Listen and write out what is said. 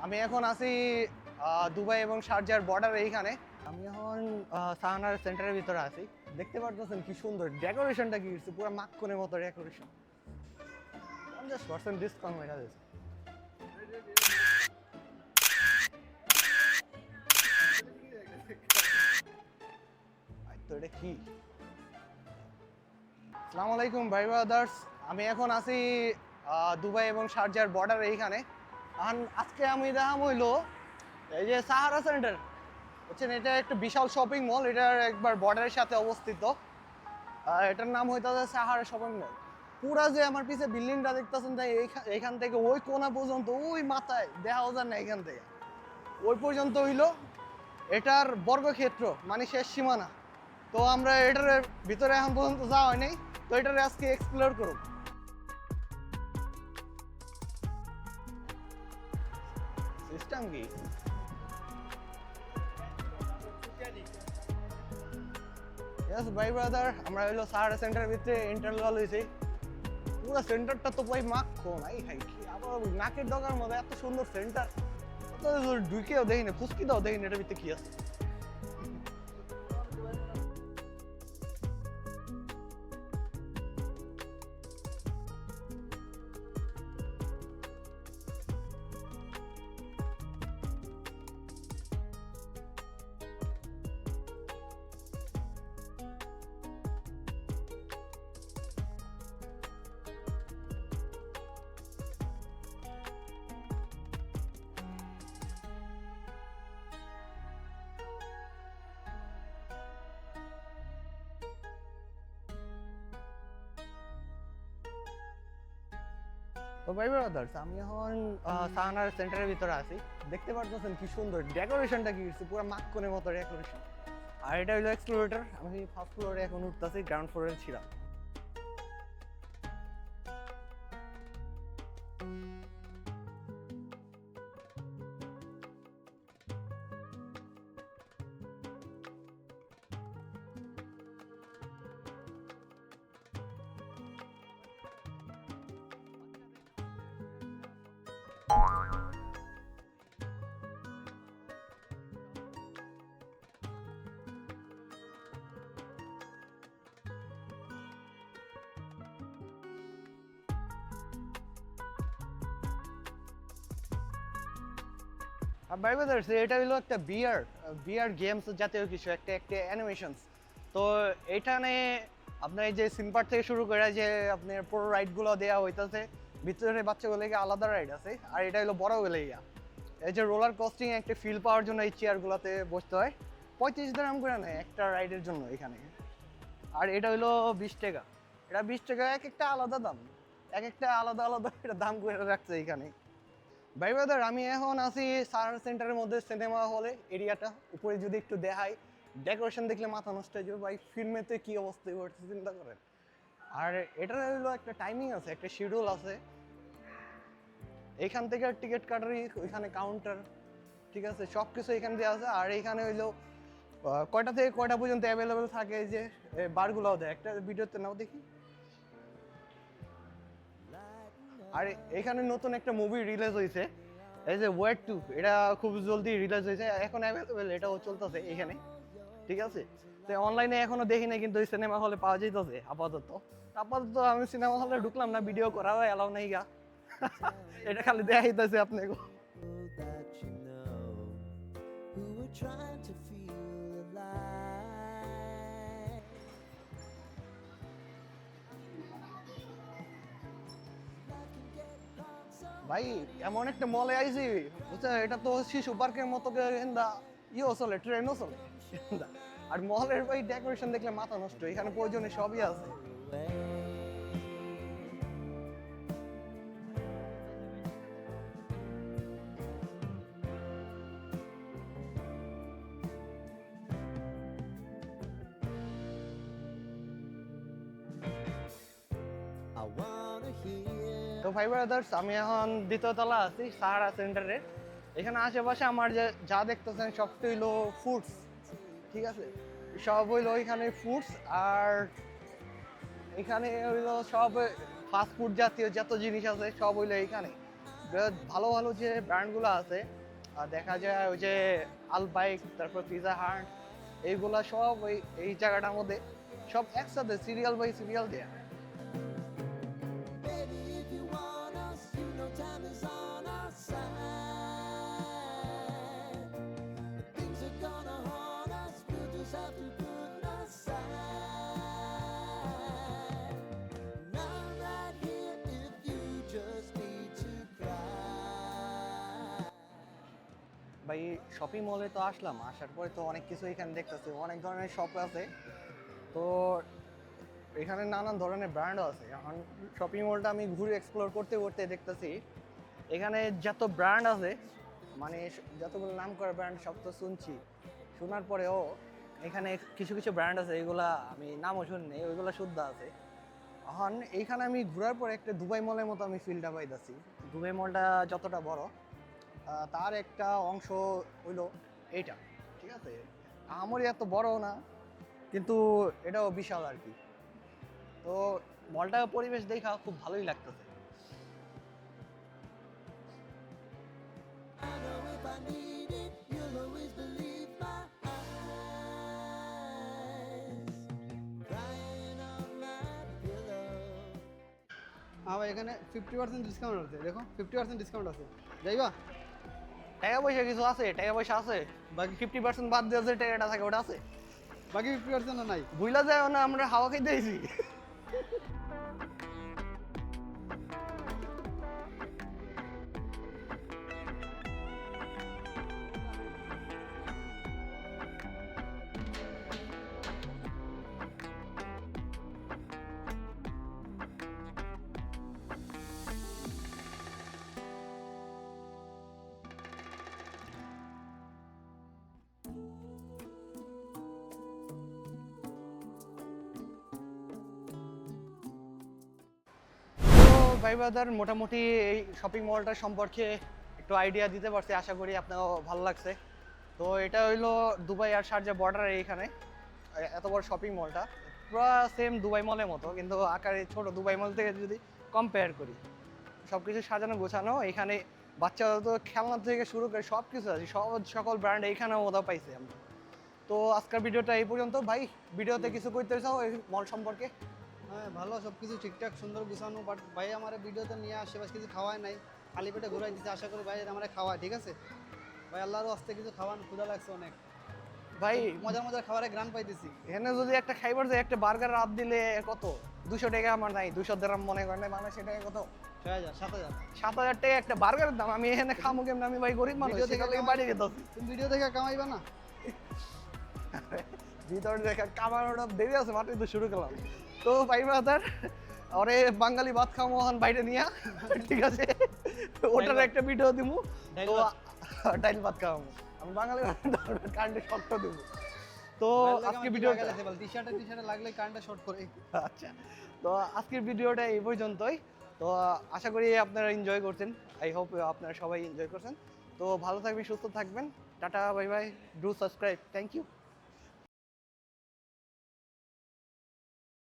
আমি এখন আছি দুবাই এবং শারজার বর্ডারে। এইখানে আমি এখন সাহানার সেন্টারের ভিতরে আছি। দেখতে পারতেছেন কি সুন্দর ডেকোরেশনটা, কি পুরো মাখনের মতো ডেকোরেশন। 50% ডিসকাউন্ট মেটা দিয়েছে। তো এটা কি? আসসালামু আলাইকুম ভাই ব্রাদার্স। আমি এখন আছি দুবাই এবং শারজার বর্ডারে। এইখানে আজকে আমি দেখাম হইলো এই যে সাহারা সেন্টার, বুঝছেন? এটা একটা বিশাল শপিং মল, এটার একবার বর্ডারের সাথে অবস্থিত। এটার নাম হইতেছে সাহারা শপিং মল। পুরা যে আমার পিছে বিল্ডিংটা দেখতেছেন, তাই এইখান থেকে ওই কোনা পর্যন্ত, ওই মাথায় দেখা যায় না, এখান থেকে ওই পর্যন্ত হইলো এটার বর্গক্ষেত্র, মানে শেষ সীমানা। তো আমরা এটার ভিতরে এখন পর্যন্ত যাওয়া হয় নাই, তো এটার আজকে এক্সপ্লোর করব। সিস্টেম কি? ইয়েস ভাই ব্রাদার, আমরা হইলো সাহারা সেন্টারের ভিতরে ইন্টারনাল হয়েছি। পুরো সেন্টারটা তো ভাই মাখো নাই খাই কি, আবার নাকের ডগার মধ্যে এত সুন্দর সেন্টার, ঢুকেও দেখি না, ফুসকি দাও দেখি না এটার ভিতরে কি আছে। তো ভাই ব্রাদার্স, আমি এখন সাহানার সেন্টারের ভিতরে আছি। দেখতে পারতেছেন কি সুন্দর ডেকোরেশনটা, কি পুরো মাখনের মতো ডেকোরেশন। আর এটা হলো এক্সপ্লোরেটর। আমি ফার্স্ট ফ্লোরে এখন উঠতেছি, গ্রাউন্ড ফ্লোরে ছিলাম। আর ভাই ব্রাদার্স, এটা হলো একটা বিয়ার বিয়ার গেমস জাতীয় কিছু, একটা একটা অ্যানিমেশনস। তো এইখানে আপনার এই যে সিম্পার থেকে শুরু করে যে আপনার পুরো রাইডগুলো দেওয়া হইতেছে। ভিতরে বাচ্চাগুলোকে আলাদা রাইড আছে, আর এটা হলো বড় গেলেইয়া। এই যে রোলার কোস্টিং একটা ফিল পাওয়ার জন্য এই চেয়ারগুলোতে বসতে হয়। 35 দিরহাম করে নেয় একটা রাইডের জন্য এখানে। আর এটা হলো 20 টাকা। এটা 20 টাকা, এক একটা আলাদা দাম, এক একটা আলাদা আলাদা এটা দাম করে রাখছে এখানে। ভাই ব্রাদার, আমি এখন আছি সাহারা সেন্টারের মধ্যে সিনেমা হলে এরিয়াটা। উপরে যদি একটু দেখাই, ডেকোরেশন দেখলে মাথা নষ্ট হয়ে যাবে ভাই। ফিল্মেতে কি অবস্থা করছে চিন্তা করেন। আর এটার হলো একটা টাইমিং আছে, একটা শিডিউল আছে। এইখান থেকে টিকিট কাটারই ওইখানে কাউন্টার, ঠিক আছে, সব কিছু এখান দিয়ে আছে। আর এইখানে হইলো কয়টা থেকে কয়টা পর্যন্ত অ্যাভেলেবেল থাকে, এই যে বারগুলোও দেয়। একটা ভিডিওতে নাও দেখি। আর এখানে নতুন একটা মুভি রিলিজ হয়েছে, এই যে ওয়েট টু। এটা খুব জলদি রিলিজ হয়েছে, এখন অ্যাভেলেবেল, এটাও চলতেছে এখানে, ঠিক আছে। তো অনলাইনে এখনো দেখি না, কিন্তু ওই সিনেমা হলে পাওয়া যাইতেছে আপাতত। আপাতত আমি সিনেমা হলে ঢুকলাম না, ভিডিও করাও এলাও নাই গা। এটা খালি দেখাইতেছে আপনাকে। that you know who are trying to feel alive. ভাই এমন একটা মলে আইছি, বুঝছেন? এটা তো শিশু পার্কের মতো ইয়েও চলে, ট্রেনও চলে। আর মলের ভাই ডেকোরেশন দেখলে মাথা নষ্ট। এখানে প্রয়োজনে সবই আছে। I wanna hear তো ভাই ব্রাদার্স, আমি এখন দ্বিতীয় তলা আছি সাহারা সেন্টারে। এখানে আশেপাশে আমার যে যা দেখতেছেন সবটা হইলো ফুডস, ঠিক আছে। সব হইলো এখানে ফুডস। আর এখানে হইলো সব ফাস্ট ফুড জাতীয় যত জিনিস আছে সব হইলো এখানে। ভালো ভালো যে ব্র্যান্ডগুলো আছে দেখা যায় ওই যে আল বাইক, তারপর পিজা হাট, এইগুলা সব ওই এই জায়গাটার মধ্যে সব একসাথে সিরিয়াল বাই সিরিয়াল দেয়া। Baby, if you want us, you know time is on our side. Things are gonna haunt us, we'll just have to put aside. Now right here, if you just need to cry. ভাই shopping মলে তো আসলাম, আসার পরে তো অনেক কিছু এখানে দেখতেছি, অনেক ধরনের শপ আছে। তো এখানে নানান ধরনের ব্র্যান্ডও আছে। এখন শপিং মলটা আমি ঘুরে এক্সপ্লোর করতে করতে দেখতেছি এখানে যত ব্র্যান্ড আছে, মানে যতগুলো নাম করা ব্র্যান্ড সব তো শুনছি, শোনার পরেও এখানে কিছু কিছু ব্র্যান্ড আছে এগুলা আমি নামও শুনিনি, ওইগুলো শুদ্ধ আছে। এখন এইখানে আমি ঘোরার পরে একটা দুবাই মলের মতো আমি ফিলটা পাইতেছি। দুবাই মলটা যতটা বড় তার একটা অংশ হইলো এইটা, ঠিক আছে? আমারই এত বড় না, কিন্তু এটাও বিশাল আর কি। তো মলটার পরিবেশ দেখা খুব ভালোই লাগতেছে। I know if I need it, you'll always believe my eyes. Crying on my pillow. ভাই এখানে 50% ডিসকাউন্ট আছে, দেখো 50% ডিসকাউন্ট আছে, যাইবা? টাকা পয়সা কিছু আছে, টাকা পয়সা আছে, বাকি 50% বাদ দিয়ে যে টাকাটা থাকে ওটা আছে। বাকি 50% নাই। বুঝলা যায় না, আমরা হাওয়া খাইতে আইছি। তো ভাই ব্রাদার, মোটামুটি এই শপিং মলটা সম্পর্কে একটু আইডিয়া দিতে পারছি, আশা করি আপনারও ভালো লাগছে। তো এটা হইলো দুবাই আর শারজা বর্ডারে, এইখানে এত বড় শপিং মলটা পুরো সেম দুবাই মলের মতো, কিন্তু আকারে ছোট। দুবাই মল থেকে যদি কম্পেয়ার করি, সব কিছু সাজানো গোছানো। এখানে বাচ্চারা তো খেলনা থেকে শুরু করে সব কিছু আছে, সকল ব্র্যান্ড এইখানেও ওটা পাইছি আমরা। তো আজকের ভিডিওটা এই পর্যন্ত। ভাই ভিডিওতে কিছু কইতে চাও এই মল সম্পর্কে? হ্যাঁ ভালো, সব কিছু ঠিকঠাক সুন্দর গুছানো, বাট ভাই আমার ভিডিওতে নিয়ে আসে বাস কিছু খাওয়ায় নাই, খালি পেটে ঘুরাই দিচ্ছে। আশা করি ভাই আমার খাওয়ায়, ঠিক আছে ভাই? আল্লাহরও আস্তে কিছু খাওয়ান, ক্ষুধা লাগছে অনেক ভাই মজার মজার খাবারের গ্রান পাইতেছি। এখানে যদি একটা খাইবার যায়, একটা বার্গার রাত দিলে কত? 200 টাকা আমার নাই, 200 দিরহাম মনে করেন না বাংলাদেশে টাকা কত? 6000 7000। 7000 টাকা একটা বার্গারের দাম। আমি এখানে খামু কেমন? আমি ভাই গরিব মানুষ, ভিডিও দেখে সেটা থেকে বাড়ি যেতেছি। তুমি ভিডিও দেখে কামাইবা না? ভিতরে দেখা কামানোটা দেরি আছে, মাত্র তো শুরু করলাম। তো ভাই ব্রাদার, ওরে বাঙালি ভাত খামো এখন বাইরে নিয়া, ঠিক আছে? ওটার একটা ভিডিও দিমু। তো ডাইল ভাত খাওয়াবো আমি, বাঙালি কারেন্টে শর্ট দিব। তো আজকে ভিডিওটা টি-শার্টে লাগলে কারেন্টটা শর্ট করে। আচ্ছা, তো আজকের ভিডিওটা এই পর্যন্তই। তো আশা করি আপনারা এনজয় করছেন, আই হোপ আপনারা সবাই এনজয় করছেন। তো ভালো থাকবেন, সুস্থ থাকবেন, টাটা bye bye, do subscribe, thank you.